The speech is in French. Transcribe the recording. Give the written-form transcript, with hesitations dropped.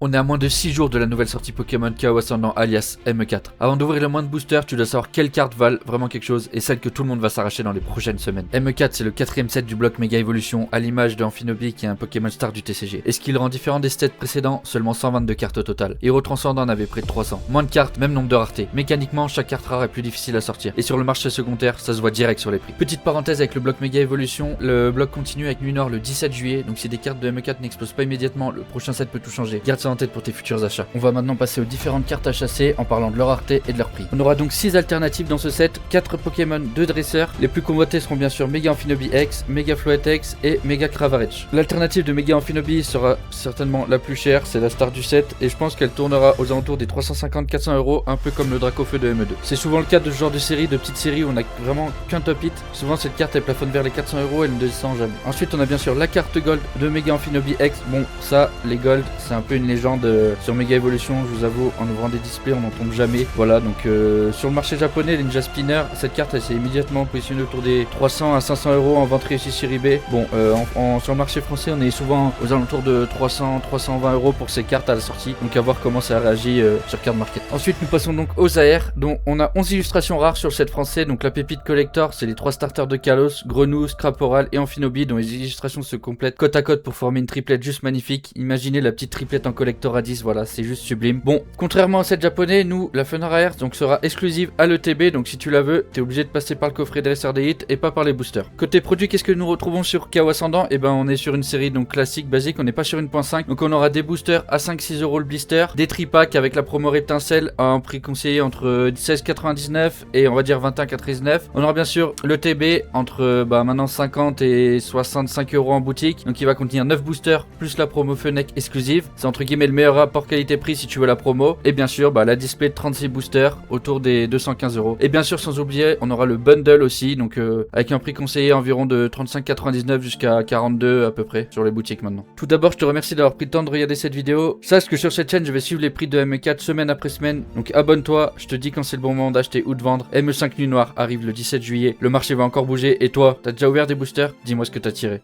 On est à moins de 6 jours de la nouvelle sortie Pokémon Chaos Ascendant alias ME4. Avant d'ouvrir le moindre booster, tu dois savoir quelles cartes valent vraiment quelque chose et celles que tout le monde va s'arracher dans les prochaines semaines. ME4 c'est le 4ème set du bloc Mega Evolution à l'image de Amphinobi qui est un Pokémon star du TCG. Et ce qui le rend différent des sets précédents, seulement 122 cartes au total. Hero Transcendant en avait près de 300. Moins de cartes, même nombre de raretés. Mécaniquement, chaque carte rare est plus difficile à sortir. Et sur le marché secondaire, ça se voit direct sur les prix. Petite parenthèse avec le bloc Mega Evolution, le bloc continue avec Lunor le 17 juillet, donc si des cartes de ME4 n'explosent pas immédiatement, le prochain set peut tout changer. Garde ça en tête pour tes futurs achats. On va maintenant passer aux différentes cartes à chasser en parlant de leur rareté et de leur prix. On aura donc 6 alternatives dans ce set, 4 Pokémon, 2 dresseurs. Les plus convoités seront bien sûr Mega Amphinobi X, Mega Floette X et Mega Cravarich. L'alternative de Mega Amphinobi sera certainement la plus chère, c'est la star du set et je pense qu'elle tournera aux alentours des 350-400 €, un peu comme le Dracofeu de ME2. C'est souvent le cas de ce genre de série, de petites séries où on n'a vraiment qu'un top hit. Souvent cette carte elle plafonne vers les 400 €, elle ne descend jamais. Ensuite on a bien sûr la carte Gold de Mega Amphinobi X. Bon ça, les Gold c'est un peu une légende sur Mega Evolution, je vous avoue, en ouvrant des displays on n'en tombe jamais. Voilà, donc sur le marché japonais, les Ninja Spinner, cette carte elle s'est immédiatement positionnée autour des 300 à 500 € en vente réussie sur eBay. Bon, sur le marché français on est souvent aux alentours de 300-320 € pour ces cartes à la sortie, donc à voir comment ça réagit sur Card Market. Ensuite nous passons donc aux AR, dont on a 11 illustrations rares sur le set français. Donc la pépite collector c'est les 3 starters de Kalos, Grenou, Scraporal et Amphinobi, dont les illustrations se complètent côte à côte pour former une triplette juste magnifique. Imaginez la petite triplette en collector à 10, voilà, c'est juste sublime. Bon, contrairement au set japonais, nous, la Fun Rare donc sera exclusive à l'ETB, donc si tu la veux, t'es obligé de passer par le coffret dresseur des hits et pas par les boosters. Côté produit, qu'est-ce que nous retrouvons sur Chaos Ascendant? Et ben on est sur une série donc classique, basique, on n'est pas sur une 1.5, donc on aura des boosters à 5-6 € le blister, des tripacks avec la promo Reptincelle à un prix conseillé entre 16,99 et on va dire 21,99. On aura bien sûr l'ETB entre maintenant 50 et 65 € en boutique, donc il va contenir 9 boosters plus la promo Fennec exclusive. C'est entre guillemets le meilleur rapport qualité-prix si tu veux la promo. Et bien sûr la display de 36 boosters autour des 215 €. Et bien sûr sans oublier on aura le bundle aussi, donc avec un prix conseillé environ de 35,99 jusqu'à 42 à peu près sur les boutiques maintenant. Tout d'abord je te remercie d'avoir pris le temps de regarder cette vidéo. Sache que sur cette chaîne je vais suivre les prix de ME4 semaine après semaine, donc abonne-toi, je te dis quand c'est le bon moment d'acheter ou de vendre. ME5 Nuit Noire arrive le 17 juillet, le marché va encore bouger et toi, t'as déjà ouvert des boosters? Dis-moi ce que t'as tiré.